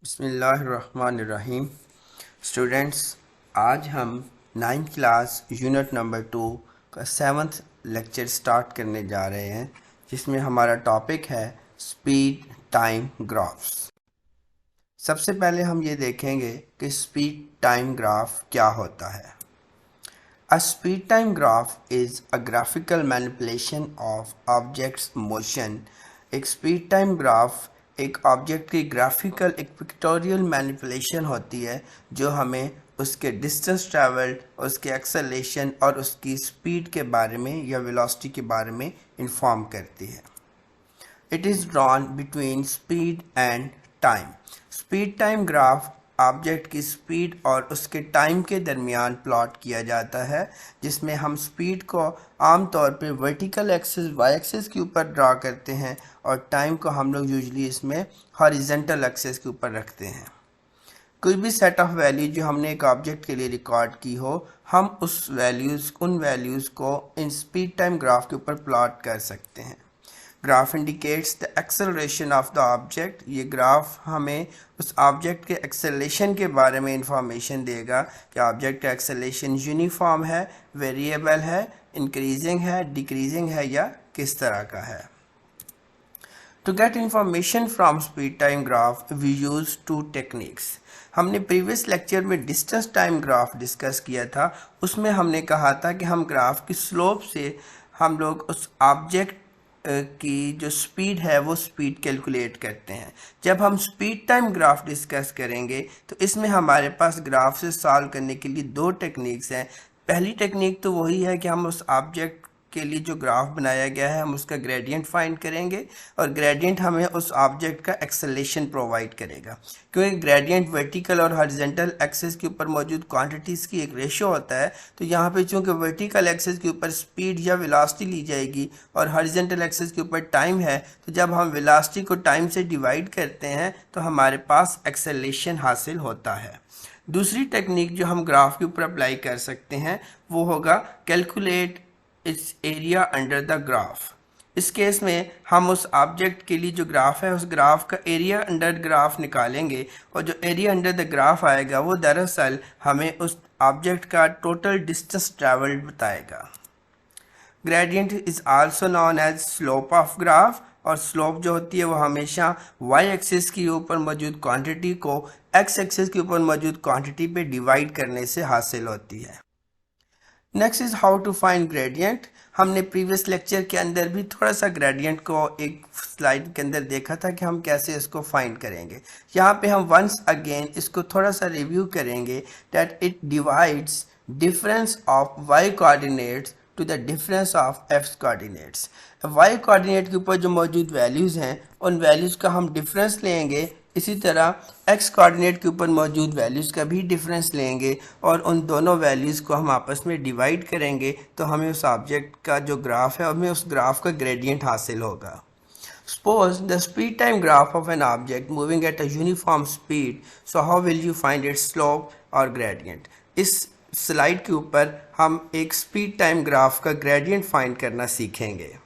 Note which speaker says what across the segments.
Speaker 1: बिस्मिल्लाहिर्रहमानिर्रहीम। स्टूडेंट्स, आज हम 9th क्लास यूनिट नंबर 2 का 7th लेक्चर स्टार्ट करने जा रहे हैं, जिसमें हमारा टॉपिक है स्पीड टाइम ग्राफ्स। सबसे पहले हम ये देखेंगे कि स्पीड टाइम ग्राफ क्या होता है। A speed time graph is a graphical manipulation of object's motion। एक स्पीड टाइम ग्राफ एक ऑब्जेक्ट की ग्राफिकल एक पिक्टोरियल मैनिपुलेशन होती है जो हमें उसके डिस्टेंस ट्रैवल्ड, उसके एक्सेलरेशन और उसकी स्पीड के बारे में या वेलोसिटी के बारे में इन्फॉर्म करती है। It is drawn between speed and time। Speed time graph object की स्पीड और उसके टाइम के दरमियान प्लॉट किया जाता है, जिसमें हम स्पीड को आमतौर पे वर्टिकल एक्सिस वाई एक्सिस के ऊपर ड्रा करते हैं और टाइम को हम लोग यूजुअली इसमें हॉरिजेंटल एक्सिस के ऊपर रखते हैं। कोई भी सेट ऑफ वैल्यू जो हमने एक ऑब्जेक्ट के लिए रिकॉर्ड की हो, हम उन वैल्यूज़ को इन स्पीड टाइम ग्राफ के ऊपर प्लॉट कर सकते हैं। Graph indicates the acceleration of the object. ये ग्राफ हमें उस ऑब्जेक्ट के एक्सेलरेशन के बारे में इंफॉर्मेशन देगा कि ऑब्जेक्ट का एक्सेलरेशन यूनिफॉर्म है, वेरिएबल है, इंक्रीजिंग है, डिक्रीजिंग है या किस तरह का है। To get information from speed time graph, we use two techniques। हमने प्रीवियस लेक्चर में डिस्टेंस टाइम ग्राफ डिस्कस किया था। उसमें हमने कहा था कि हम ग्राफ की स्लोप से हम लोग उस ऑब्जेक्ट की जो स्पीड है वो स्पीड कैलकुलेट करते हैं। जब हम स्पीड टाइम ग्राफ डिस्कस करेंगे तो इसमें हमारे पास ग्राफ से सॉल्व करने के लिए दो टेक्निक्स हैं। पहली टेक्निक तो वही है कि हम उस ऑब्जेक्ट के लिए जो ग्राफ बनाया गया है हम उसका ग्रेडियंट फाइंड करेंगे और ग्रेडियंट हमें उस ऑब्जेक्ट का एक्सेलरेशन प्रोवाइड करेगा, क्योंकि ग्रेडियंट वर्टिकल और हॉरिजॉन्टल एक्सिस के ऊपर मौजूद क्वांटिटीज़ की एक रेशो होता है। तो यहाँ पे चूँकि वर्टिकल एक्सिस के ऊपर स्पीड या वेलोसिटी ली जाएगी और हॉरिजॉन्टल एक्सिस के ऊपर टाइम है, तो जब हम वेलोसिटी को टाइम से डिवाइड करते हैं तो हमारे पास एक्सेलरेशन हासिल होता है। दूसरी टेक्निक जो हम ग्राफ के ऊपर अप्लाई कर सकते हैं वो होगा calculate its area under the graph. इस केस में हम उस ऑब्जेक्ट के लिए जो ग्राफ है उस ग्राफ का एरिया अंडर ग्राफ निकालेंगे और जो एरिया अंडर द ग्राफ आएगा वो दरअसल हमें उस ऑब्जेक्ट का टोटल डिस्टेंस ट्रैवल्ड बताएगा। Gradient is also known as slope of graph, और स्लोप जो होती है वो हमेशा वाई एक्सिस के ऊपर मौजूद क्वांटिटी को एक्स एक्सिस के ऊपर मौजूद क्वांटिटी पे डिवाइड करने से हासिल होती है। Next is how to find gradient. हमने प्रीवियस लेक्चर के अंदर भी थोड़ा सा ग्रेडियंट को एक स्लाइड के अंदर देखा था कि हम कैसे इसको फाइंड करेंगे। यहाँ पे हम वंस अगेन इसको थोड़ा सा रिव्यू करेंगे that it divides difference of y coordinates to the difference of x coordinates. Y coordinate के ऊपर जो मौजूद वैल्यूज़ हैं उन वैल्यूज़ का हम डिफरेंस लेंगे, इसी तरह एक्स कोऑर्डिनेट के ऊपर मौजूद वैल्यूज़ का भी डिफरेंस लेंगे और उन दोनों वैल्यूज़ को हम आपस में डिवाइड करेंगे तो हमें उस ऑब्जेक्ट का जो ग्राफ है हमें उस ग्राफ का ग्रेडियंट हासिल होगा। Suppose the speed time graph of an object moving at a uniform speed, so how will you find its slope or gradient? इस स्लाइड के ऊपर हम एक स्पीड टाइम ग्राफ का ग्रेडियंट फाइंड करना सीखेंगे।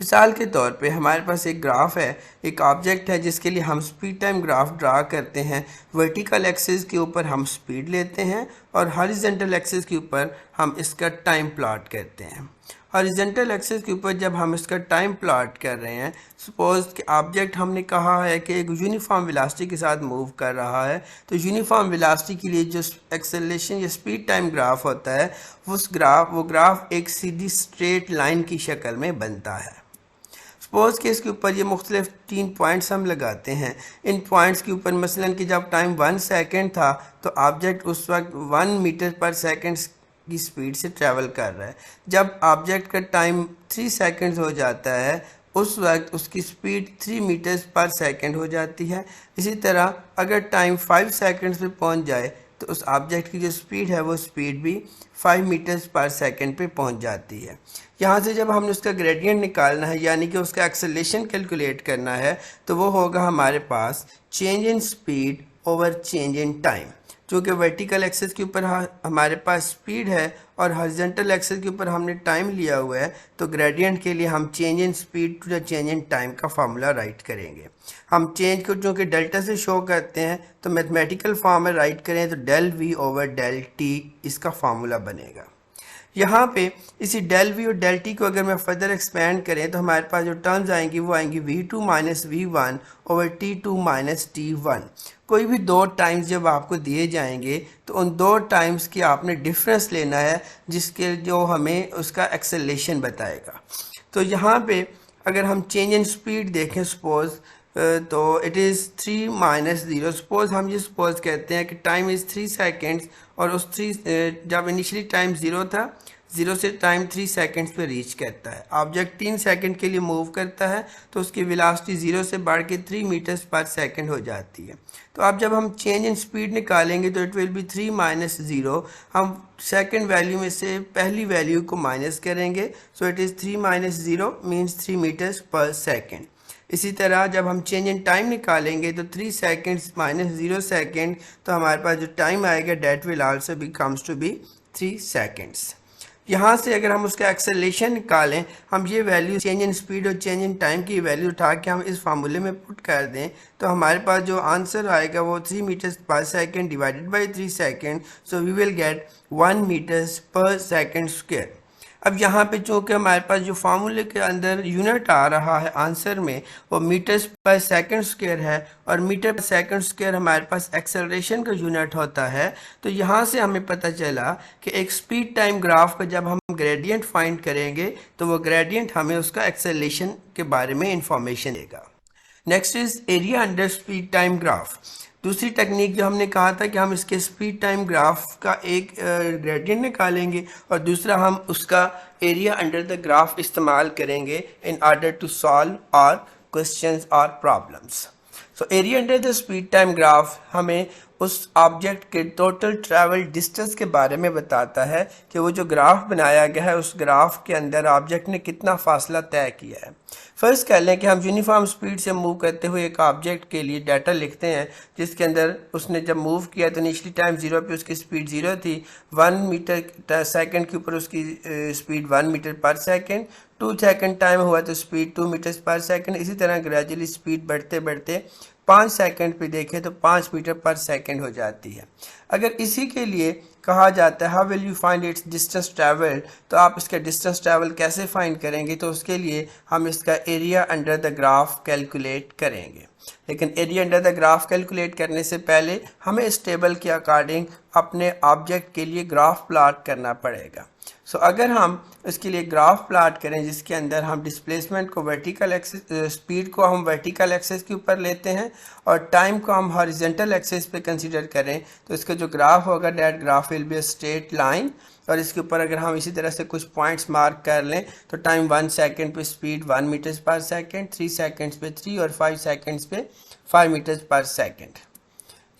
Speaker 1: मिसाल के तौर पे हमारे पास एक ग्राफ है, एक ऑब्जेक्ट है जिसके लिए हम स्पीड टाइम ग्राफ ड्रा करते हैं। वर्टिकल एक्सिस के ऊपर हम स्पीड लेते हैं और हॉरिजॉन्टल एक्सिस के ऊपर हम इसका टाइम प्लॉट करते हैं। हॉरिजॉन्टल एक्सिस के ऊपर जब हम इसका टाइम प्लॉट कर रहे हैं, सपोज कि ऑब्जेक्ट हमने कहा है कि एक यूनिफॉर्म वेलोसिटी के साथ मूव कर रहा है, तो यूनिफॉर्म वेलोसिटी के लिए जो एक्सेलरेशन या स्पीड टाइम ग्राफ होता है वो ग्राफ एक सीधी स्ट्रेट लाइन की शक्ल में बनता है। सपोज कि इसके ऊपर ये मुख्तलिफ 3 पॉइंट्स हम लगाते हैं। इन पॉइंट्स के ऊपर मसलन कि जब टाइम 1 सेकेंड था तो ऑब्जेक्ट उस वक्त 1 मीटर पर सेकेंड की स्पीड से ट्रैवल कर रहा है। जब ऑब्जेक्ट का टाइम 3 सेकेंड्स हो जाता है उस वक्त उसकी स्पीड 3 मीटर्स पर सेकेंड हो जाती है। इसी तरह अगर टाइम 5 सेकेंड्स पे पहुंच जाए तो उस ऑब्जेक्ट की जो स्पीड है वो स्पीड भी 5 मीटर्स पर सेकेंड पे पहुंच जाती है। यहाँ से जब हमने उसका ग्रेडियंट निकालना है यानी कि उसका एक्सेलरेशन कैलकुलेट करना है तो वो होगा हमारे पास change in speed over change in time. चूँकि वर्टिकल एक्सेस के ऊपर हमारे पास स्पीड है और हॉरिजॉन्टल एक्सेस के ऊपर हमने टाइम लिया हुआ है, तो ग्रेडियंट के लिए हम change in speed to the change in time का फार्मूला राइट करेंगे। हम चेंज को चूँकि डेल्टा से शो करते हैं तो मैथमेटिकल फॉर्म में राइट करें तो del v over del t इसका फार्मूला बनेगा। यहाँ पे इसी डेल वी और डेल टी को अगर मैं फर्दर एक्सपेंड करें तो हमारे पास जो टर्म्स आएंगी वो आएंगी v2 minus v1 over t2 minus t1। कोई भी दो टाइम्स जब आपको दिए जाएंगे तो उन दो टाइम्स की आपने डिफरेंस लेना है जिसके जो हमें उसका एक्सेलेरेशन बताएगा। तो यहाँ पे अगर हम चेंज इन स्पीड देखें सपोज तो इट इज़ 3 माइनस 0। सपोज हम ये सपोज कहते हैं कि टाइम इज़ 3 सेकेंड्स और उस 3 जब इनिशियली टाइम 0 था, 0 से टाइम 3 सेकेंड्स पे रीच करता है। ऑब्जेक्ट 3 सेकेंड के लिए मूव करता है तो उसकी वेलोसिटी 0 से बढ़ के 3 मीटर्स पर सेकेंड हो जाती है। तो अब जब हम चेंज इन स्पीड निकालेंगे तो इट विल बी 3 माइनस 0। हम सेकेंड वैल्यू में से पहली वैल्यू को माइनस करेंगे, so it is 3 minus 0 means 3 metres per second. इसी तरह जब हम चेंज इन टाइम निकालेंगे तो 3 सेकेंड्स माइनस 0 सेकेंड, तो हमारे पास जो टाइम आएगा that will also be comes to be 3 seconds. यहाँ से अगर हम उसका एक्सेलेरेशन निकालें, हम ये वैल्यू चेंज इन स्पीड और चेंज इन टाइम की वैल्यू उठा के हम इस फार्मूले में पुट कर दें तो हमारे पास जो आंसर आएगा वो 3 metres per second divided by 3 seconds, so we will get 1 metres per second square. अब यहाँ पे चूँकि हमारे पास जो फार्मूले के अंदर यूनिट आ रहा है आंसर में वो मीटर्स पर सेकंड स्क्वायर है और मीटर पर सेकंड स्क्वायर हमारे पास एक्सेलरेशन का यूनिट होता है, तो यहाँ से हमें पता चला कि एक स्पीड टाइम ग्राफ का जब हम ग्रेडियंट फाइंड करेंगे तो वो ग्रेडियंट हमें उसका एक्सेलरेशन के बारे में इंफॉर्मेशन देगा। Next is area under speed time graph. दूसरी टेक्निक जो हमने कहा था कि हम इसके स्पीड टाइम ग्राफ का एक ग्रेडियंट निकालेंगे और दूसरा हम उसका एरिया अंडर द ग्राफ इस्तेमाल करेंगे in order to solve our questions और problems. So area under the speed time graph हमें उस ऑब्जेक्ट के टोटल ट्रैवल डिस्टेंस के बारे में बताता है कि वो जो ग्राफ बनाया गया है उस ग्राफ के अंदर ऑब्जेक्ट ने कितना फासला तय किया है। फर्स्ट कह लें कि हम यूनिफॉर्म स्पीड से मूव करते हुए एक ऑब्जेक्ट के लिए डाटा लिखते हैं जिसके अंदर उसने जब मूव किया तो इनिशियली टाइम 0 पे उसकी स्पीड 0 थी, 1 मीटर सेकंड के ऊपर उसकी स्पीड 1 मीटर पर सेकंड, 2 सेकंड टाइम हुआ तो स्पीड 2 मीटर्स पर सेकंड। इसी तरह ग्रेजुअली स्पीड बढ़ते बढ़ते 5 सेकंड पे देखें तो 5 मीटर पर सेकंड हो जाती है। अगर इसी के लिए कहा जाता है how will you find its distance travel, तो आप इसका डिस्टेंस ट्रैवल कैसे फाइंड करेंगे, तो उसके लिए हम इसका area under the graph calculate करेंगे। लेकिन area under the graph calculate करने से पहले हमें इस टेबल के अकॉर्डिंग अपने ऑब्जेक्ट के लिए ग्राफ प्लॉट करना पड़ेगा। सो अगर हम इसके लिए ग्राफ प्लॉट करें जिसके अंदर हम डिस्प्लेसमेंट को वर्टिकल एक्सेस, स्पीड को हम वर्टिकल एक्सेस के ऊपर लेते हैं और टाइम को हम हॉरिजॉन्टल एक्सेस पे कंसीडर करें, तो इसका जो ग्राफ होगा that graph will be a straight line. और इसके ऊपर अगर हम इसी तरह से कुछ पॉइंट्स मार्क कर लें तो टाइम 1 सेकंड पे स्पीड 1 मीटर्स पर सेकंड, 3 सेकंड्स पे 3 और 5 सेकंड्स पे 5 मीटर्स पर सेकंड।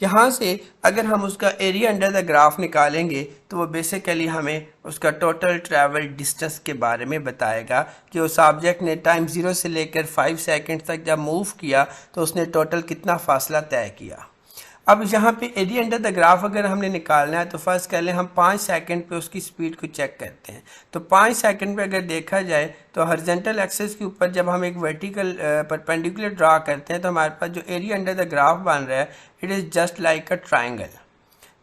Speaker 1: यहाँ से अगर हम उसका एरिया अंडर द ग्राफ निकालेंगे तो वो बेसिकली हमें उसका टोटल ट्रैवल डिस्टेंस के बारे में बताएगा कि उस ऑब्जेक्ट ने टाइम 0 से लेकर 5 सेकंड तक जब मूव किया तो उसने टोटल कितना फासला तय किया। अब यहाँ पे एरिया अंडर द ग्राफ अगर हमने निकालना है तो फर्स्ट कह लें हम 5 सेकंड पे उसकी स्पीड को चेक करते हैं। तो 5 सेकंड पे अगर देखा जाए तो हॉरिजॉन्टल एक्सिस के ऊपर जब हम एक वर्टिकल परपेंडिकुलर ड्रा करते हैं तो हमारे पास जो एरिया अंडर द ग्राफ बन रहा है it is just like a triangle.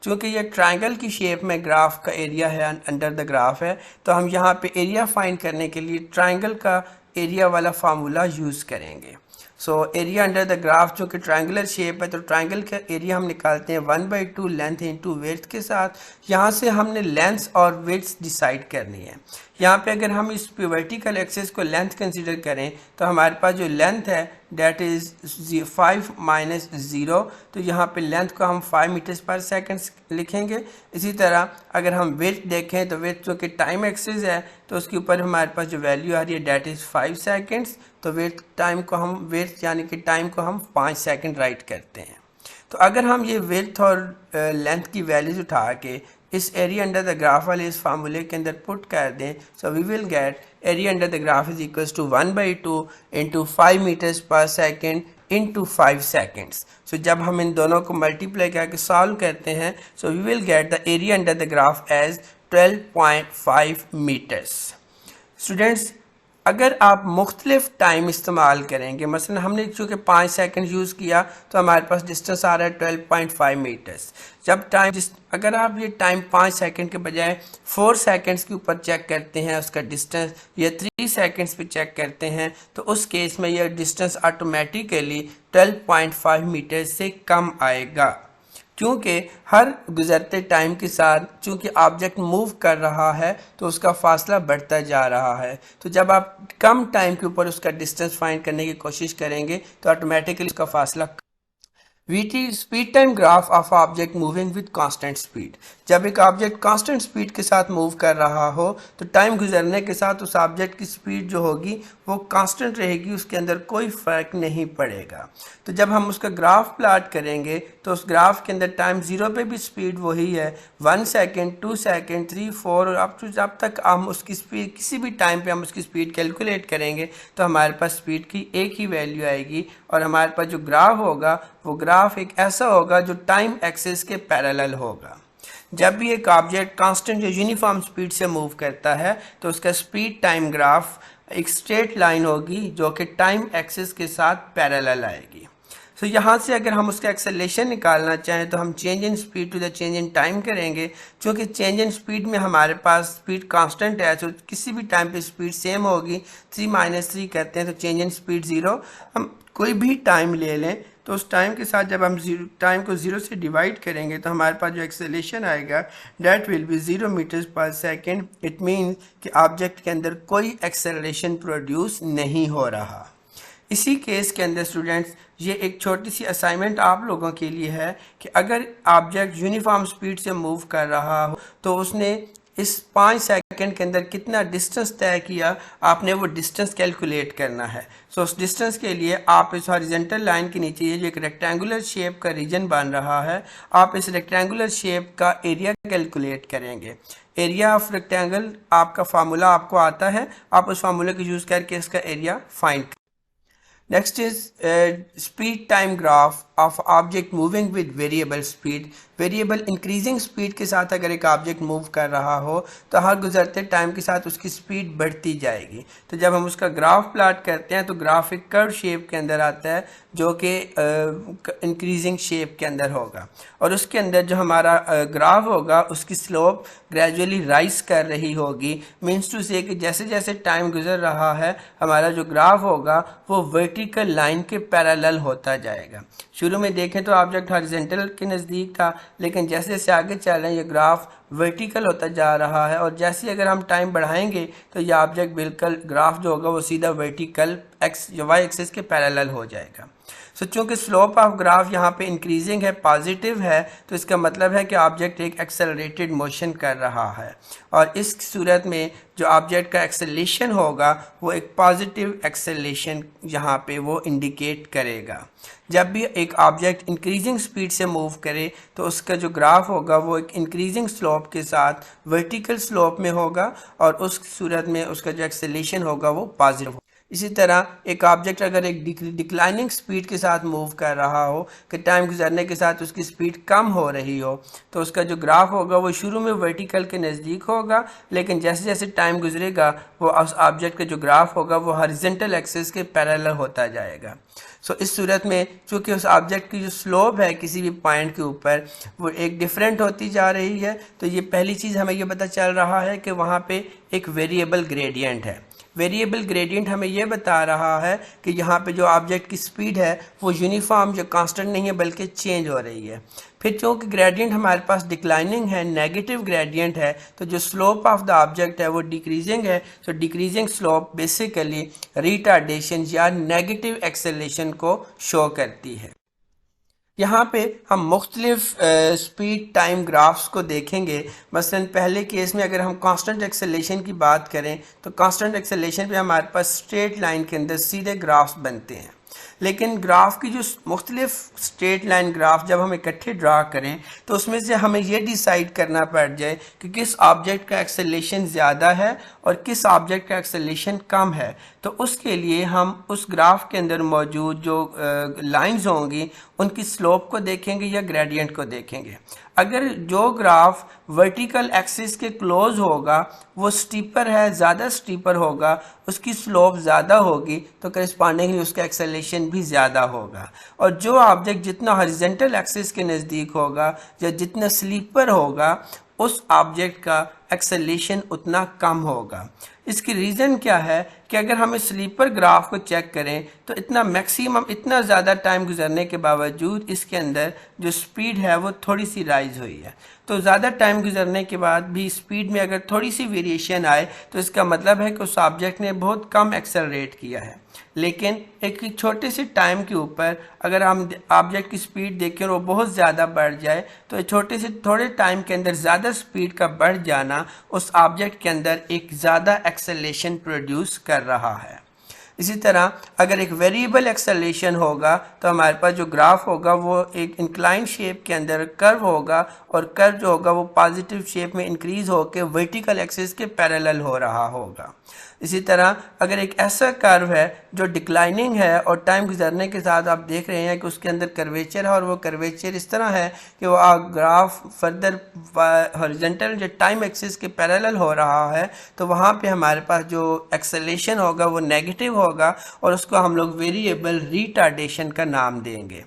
Speaker 1: चूँकि ये ट्राइंगल की शेप में ग्राफ का एरिया है अंडर द ग्राफ है, तो हम यहाँ पे एरिया फाइंड करने के लिए ट्राइंगल का एरिया वाला फार्मूला यूज़ करेंगे। सो एरिया अंडर द ग्राफ जो कि ट्रायंगुलर शेप है तो ट्रायंगल का एरिया हम निकालते हैं 1/2 लेंथ इंटू विड्थ के साथ। यहाँ से हमने लेंथ और विड्थ डिसाइड करनी है। यहाँ पे अगर हम इस वर्टिकल एक्सिस को लेंथ कंसीडर करें तो हमारे पास जो लेंथ है डेट इज़ 5 माइनस 0, तो यहाँ पे लेंथ को हम 5 मीटर्स पर सेकंड लिखेंगे। इसी तरह अगर हम विड्थ देखें तो विड्थ जो कि टाइम एक्सिस है तो उसके ऊपर हमारे पास जो वैल्यू आ रही है डेट इज़ 5 सेकंड्स, तो विड्थ टाइम को हम विड्थ यानी कि टाइम को हम 5 सेकंड राइट करते हैं। तो अगर हम ये विड्थ और लेंथ की वैल्यूज उठा के इस एरिया अंडर द ग्राफ वाले इस फार्मूले के अंदर पुट कर दें, so we will get area under the graph is equals to 1/2 into 5 metres per second into 5 seconds. So जब हम इन दोनों को मल्टीप्लाई करके सॉल्व करते हैं, so we will get the area under the graph as 12.5 meters. Students, अगर आप मुख्तलिफ टाइम इस्तेमाल करेंगे, मसलन हमने चूँकि 5 सेकंड यूज़ किया तो हमारे पास डिस्टेंस आ रहा है 12.5 मीटर्स। जब अगर आप ये टाइम 5 सेकंड के बजाय 4 सेकंड्स के ऊपर चेक करते हैं उसका डिस्टेंस, या 3 सेकंड्स पे चेक करते हैं, तो उस केस में यह डिस्टेंस ऑटोमेटिकली 12.5 मीटर से कम आएगा, क्योंकि हर गुजरते टाइम के साथ चूँकि ऑब्जेक्ट मूव कर रहा है तो उसका फासला बढ़ता जा रहा है। तो जब आप कम टाइम के ऊपर उसका डिस्टेंस फाइंड करने की कोशिश करेंगे तो ऑटोमेटिकली उसका फासला VT speed time graph of object moving with constant speed. जब एक ऑब्जेक्ट कांस्टेंट स्पीड के साथ मूव कर रहा हो तो टाइम गुजरने के साथ उस ऑब्जेक्ट की स्पीड जो होगी वो कांस्टेंट रहेगी, उसके अंदर कोई फ़र्क नहीं पड़ेगा। तो जब हम उसका ग्राफ प्लॉट करेंगे तो उस ग्राफ के अंदर टाइम 0 पे भी स्पीड वही है, 1 सेकेंड, 2 सेकेंड, 3, 4 और अप टू जब तक हम उसकी स्पीड किसी भी टाइम पे हम उसकी स्पीड कैलकुलेट करेंगे तो हमारे पास स्पीड की एक ही वैल्यू आएगी, और हमारे पास जो ग्राफ होगा वो ग्राफ एक ऐसा होगा जो टाइम एक्सिस के पैरेलल होगा। जब भी एक ऑब्जेक्ट कांस्टेंट या यूनिफॉर्म स्पीड से मूव करता है तो उसका स्पीड टाइम ग्राफ एक स्ट्रेट लाइन होगी जो कि टाइम एक्सिस के साथ पैरेलल आएगी। तो यहाँ से अगर हम उसका एक्सेलरेशन निकालना चाहें तो हम change in speed to the change in time करेंगे। क्योंकि चेंज इन स्पीड में हमारे पास स्पीड कांस्टेंट है तो किसी भी टाइम पे स्पीड सेम होगी, 3 - 3 करते हैं तो चेंज इन स्पीड 0। हम कोई भी टाइम ले लें तो उस टाइम के साथ जब हम टाइम को 0 से डिवाइड करेंगे तो हमारे पास जो एक्सेलरेशन आएगा that will be 0 metres per second. It means कि ऑब्जेक्ट के अंदर कोई एक्सेलरेशन प्रोड्यूस नहीं हो रहा। इसी केस के अंदर स्टूडेंट्स ये एक छोटी सी असाइनमेंट आप लोगों के लिए है कि अगर ऑब्जेक्ट यूनिफॉर्म स्पीड से मूव कर रहा हो तो उसने इस 5 सेकंड के अंदर कितना डिस्टेंस तय किया, आपने वो डिस्टेंस कैलकुलेट करना है। सो उस डिस्टेंस के लिए आप इस हॉरिजॉन्टल लाइन के नीचे ये जो एक रेक्टेंगुलर शेप का रीजन बन रहा है, आप इस रेक्टेंगुलर शेप का एरिया कैलकुलेट करेंगे। एरिया ऑफ रेक्टेंगल आपका फार्मूला आपको आता है, आप उस फार्मूले को यूज़ करके इसका area find. Next is speed time graph of object moving with variable speed. Variable increasing speed के साथ अगर एक ऑब्जेक्ट मूव कर रहा हो तो हर गुजरते टाइम के साथ उसकी स्पीड बढ़ती जाएगी। तो जब हम उसका ग्राफ प्लॉट करते हैं तो ग्राफ एक कर्व शेप के अंदर आता है जो कि इंक्रीजिंग शेप के अंदर होगा, और उसके अंदर जो हमारा ग्राफ होगा उसकी स्लोप ग्रेजुअली राइज कर रही होगी। मीन्स टू से कि जैसे जैसे टाइम गुजर रहा है हमारा जो ग्राफ होगा वो वर्टिकल लाइन के पैरेलल होता जाएगा। शुरू में देखें तो ऑब्जेक्ट हॉरिजॉन्टल के नज़दीक था, लेकिन जैसे जैसे आगे चल रहे हैं ये ग्राफ वर्टिकल होता जा रहा है, और जैसे अगर हम टाइम बढ़ाएंगे तो ये ऑब्जेक्ट बिल्कुल ग्राफ जो होगा वो सीधा वर्टिकल वाई एक्सिस के पैरेलल हो जाएगा। सो चूँकि स्लोप ऑफ ग्राफ यहाँ पे इंक्रीजिंग है, पॉजिटिव है, तो इसका मतलब है कि ऑब्जेक्ट एक एक्सेलरेटेड मोशन कर रहा है, और इस सूरत में जो ऑब्जेक्ट का एक्सेलरेशन होगा वो एक पॉजिटिव एक्सेलरेशन यहाँ पे वो इंडिकेट करेगा। जब भी एक ऑब्जेक्ट इंक्रीजिंग स्पीड से मूव करे तो उसका जो ग्राफ होगा वो एक इंक्रीजिंग स्लोप के साथ वर्टिकल स्लोप में होगा, और उस सूरत में उसका जो एक्सेलरेशन होगा वो पॉजिटिव। इसी तरह एक ऑब्जेक्ट अगर एक डिक्लाइनिंग स्पीड के साथ मूव कर रहा हो कि टाइम गुजरने के साथ उसकी स्पीड कम हो रही हो तो उसका जो ग्राफ होगा वो शुरू में वर्टिकल के नज़दीक होगा, लेकिन जैसे जैसे टाइम गुजरेगा वो उस ऑब्जेक्ट का जो ग्राफ होगा वो हॉरिजॉन्टल एक्सिस के पैरेलल होता जाएगा। सो इस सूरत में चूँकि उस ऑब्जेक्ट की जो स्लोप है किसी भी पॉइंट के ऊपर वो एक डिफरेंट होती जा रही है, तो ये पहली चीज़ हमें ये पता चल रहा है कि वहाँ पे एक वेरिएबल ग्रेडियंट है। वेरिएबल ग्रेडियंट हमें यह बता रहा है कि यहाँ पे जो ऑब्जेक्ट की स्पीड है वो यूनिफॉर्म जो कांस्टेंट नहीं है बल्कि चेंज हो रही है। फिर चूँकि ग्रेडियंट हमारे पास डिक्लाइनिंग है, नेगेटिव ग्रेडियंट है, तो जो स्लोप ऑफ द ऑब्जेक्ट है वो डिक्रीजिंग है। तो डिक्रीजिंग स्लोप बेसिकली रिटार्डेशन या नेगेटिव एक्सेलरेशन को शो करती है। यहाँ पे हम मुख्तलिफ स्पीड टाइम ग्राफ्स को देखेंगे। मसलन पहले केस में अगर हम कांस्टेंट एक्सेलरेशन की बात करें तो कांस्टेंट एक्सेलरेशन पे हमारे पास स्ट्रेट लाइन के अंदर सीधे ग्राफ्स बनते हैं, लेकिन ग्राफ की जो मुख्तलिफ स्ट्रेट लाइन ग्राफ जब हम इकट्ठे ड्रा करें तो उसमें से हमें ये डिसाइड करना पड़ जाए कि किस ऑब्जेक्ट का एक्सेलेरेशन ज़्यादा है और किस ऑब्जेक्ट का एक्सेलेरेशन कम है। तो उसके लिए हम उस ग्राफ के अंदर मौजूद जो लाइंस होंगी उनकी स्लोप को देखेंगे या ग्रेडियंट को देखेंगे। अगर जो ग्राफ वर्टिकल एक्सिस के क्लोज होगा वो स्टीपर है, ज़्यादा स्टीपर होगा, उसकी स्लोप ज़्यादा होगी तो करस्पॉन्डिंगली उसका एक्सेलेरेशन भी ज़्यादा होगा। और जो ऑब्जेक्ट जितना हॉरिजॉन्टल एक्सिस के नज़दीक होगा या जितना स्लीपर होगा उस ऑब्जेक्ट का एक्सेलेरेशन उतना कम होगा। इसकी रीज़न क्या है कि अगर हम इस स्लीपर ग्राफ को चेक करें तो इतना ज़्यादा टाइम गुजरने के बावजूद इसके अंदर जो स्पीड है वो थोड़ी सी राइज हुई है। तो ज़्यादा टाइम गुजरने के बाद भी स्पीड में अगर थोड़ी सी वेरिएशन आए तो इसका मतलब है कि उस ऑब्जेक्ट ने बहुत कम एक्सेलरेट किया है। लेकिन एक छोटे से टाइम के ऊपर अगर हम ऑब्जेक्ट की स्पीड देखें और वो बहुत ज़्यादा बढ़ जाए तो छोटे से थोड़े टाइम के अंदर ज़्यादा स्पीड का बढ़ जाना उस ऑब्जेक्ट के अंदर एक ज़्यादा एक्सेलरेशन प्रोड्यूस कर रहा है। इसी तरह अगर एक वेरिएबल एक्सेलरेशन होगा तो हमारे पास जो ग्राफ होगा वो एक इंक्लाइन शेप के अंदर कर्व होगा और कर्व जो होगा वो पॉजिटिव शेप में इंक्रीज होकर वर्टिकल एक्सिस के पैरेलल हो रहा होगा। इसी तरह अगर एक ऐसा कर्व है जो डिक्लाइनिंग है और टाइम गुजरने के साथ आप देख रहे हैं कि उसके अंदर कर्वेचर है और वो कर्वेचर इस तरह है कि वो ग्राफ फर्दर हॉरिजॉन्टल जो टाइम एक्सिस के पैरेलल हो रहा है तो वहाँ पे हमारे पास जो एक्सेलरेशन होगा वो नेगेटिव होगा और उसको हम लोग वेरिएबल रिटार्डेशन का नाम देंगे।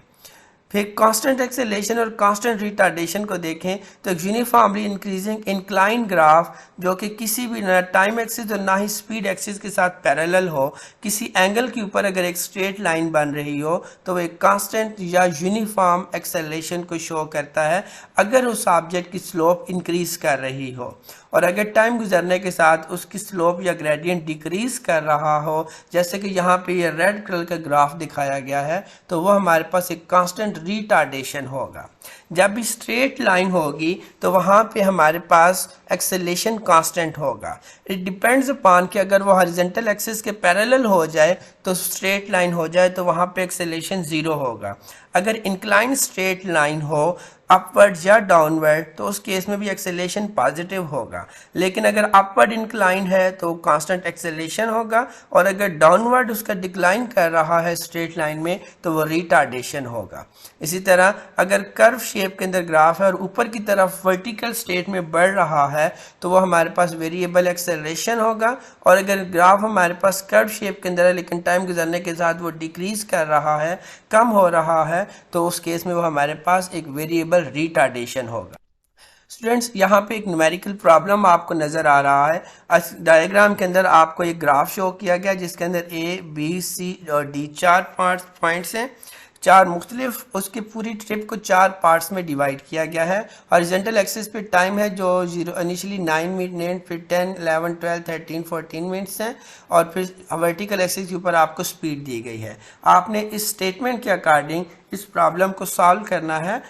Speaker 1: फिर कांस्टेंट एक्सेलरेशन और कांस्टेंट रिटार्डेशन को देखें तो एक यूनिफॉर्मली इंक्रीजिंग इंक्लाइन ग्राफ जो कि किसी भी ना टाइम एक्सिस और ना ही स्पीड एक्सिस के साथ पैरेलल हो, किसी एंगल के ऊपर अगर एक स्ट्रेट लाइन बन रही हो तो वो एक कांस्टेंट या यूनिफॉर्म एक्सेलरेशन को शो करता है अगर उस ऑब्जेक्ट की स्लोप इंक्रीज कर रही हो। और अगर टाइम गुजरने के साथ उसकी स्लोप या ग्रेडियंट डिक्रीज कर रहा हो, जैसे कि यहाँ पे ये रेड कलर का ग्राफ दिखाया गया है, तो वो हमारे पास एक कांस्टेंट रिटार्डेशन होगा। जब भी स्ट्रेट लाइन होगी तो वहाँ पे हमारे पास एक्सेलरेशन कांस्टेंट होगा। इट डिपेंड्स अपॉन कि अगर वो हॉरिजॉन्टल एक्सिस के पैरेलल हो जाए तो स्ट्रेट लाइन हो जाए तो वहाँ पे एक्सेलरेशन ज़ीरो होगा। अगर इंक्लाइन स्ट्रेट लाइन हो अपवर्ड या डाउनवर्ड तो उस केस में भी एक्सेलरेशन पॉजिटिव होगा। लेकिन अगर अपवर्ड इंक्लाइन है तो कांस्टेंट एक्सेलरेशन होगा और अगर डाउनवर्ड उसका डिक्लाइन कर रहा है स्ट्रेट लाइन में तो वो रिटार्डेशन होगा। इसी तरह अगर कर्व शेप के अंदर ग्राफ है और ऊपर की तरफ वर्टिकल स्टेट में बढ़ रहा है तो वो हमारे पास वेरिएबल एक्सेलरेशन होगा और अगर ग्राफ हमारे पास कर्व शेप के अंदर है लेकिन टाइम गुजरने के साथ वो डिक्रीज कर रहा है, कम हो रहा है, तो उस केस में वो हमारे पास एक वेरिएबल रिटार्डेशन होगा। स्टूडेंट्स, यहाँ पे एक न्यूमेरिकल प्रॉब्लम आपको नज़र आ रहा है। डायग्राम के अंदर आपको एक ग्राफ शो किया गया जिसके अंदर ए बी सी और डी चार पॉइंट्स हैं, चार मुख्तलिफ उसकी पूरी ट्रिप को चार पार्ट्स में डिवाइड किया गया है। हॉरिजॉन्टल एक्सिस पे टाइम है जो इनिशियली 9 मिनट, फिर 10, 11, 12, 13, 14 मिनट्स हैं और फिर वर्टिकल एक्सिस के ऊपर आपको स्पीड दी गई है। आपने इस स्टेटमेंट के अकॉर्डिंग इस प्रॉब्लम को सॉल्व करना है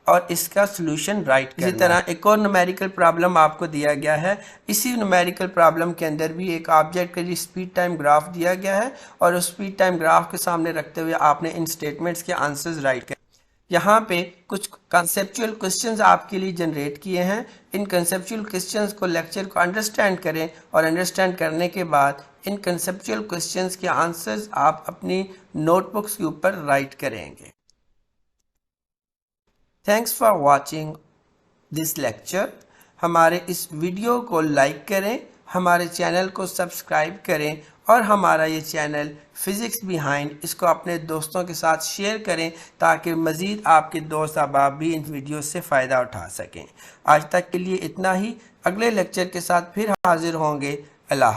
Speaker 1: और इसका सोल्यूशन राइट करना है। इसी तरह एक और न्यूमेरिकल प्रॉब्लम आपको दिया गया है। इसी न्यूमेरिकल प्रॉब्लम के अंदर भी एक ऑब्जेक्ट का स्पीड टाइम ग्राफ दिया गया है और उस स्पीड टाइम ग्राफ के सामने रखते हुए आपने इन स्टेटमेंट्स के आंसर्स राइट करने। यहाँ पे कुछ कंसेप्चुअल क्वेश्चंस आपके लिए जनरेट किए हैं। इन कंसेप्चुअल क्वेश्चंस को लेक्चर को अंडरस्टैंड करें और अंडरस्टैंड करने के बाद इन कंसेप्चुअल क्वेश्चंस के आंसर्स आप अपनी नोटबुक्स के ऊपर राइट करेंगे। Thanks for watching this lecture. हमारे इस वीडियो को लाइक करें, हमारे चैनल को सब्सक्राइब करें और हमारा ये चैनल फिज़िक्स बिहाइंड इसको अपने दोस्तों के साथ शेयर करें ताकि मज़ीद आपके दोस्त अहबाब भी इन वीडियो से फ़ायदा उठा सकें। आज तक के लिए इतना ही। अगले लेक्चर के साथ फिर हाजिर होंगे। अल्लाह।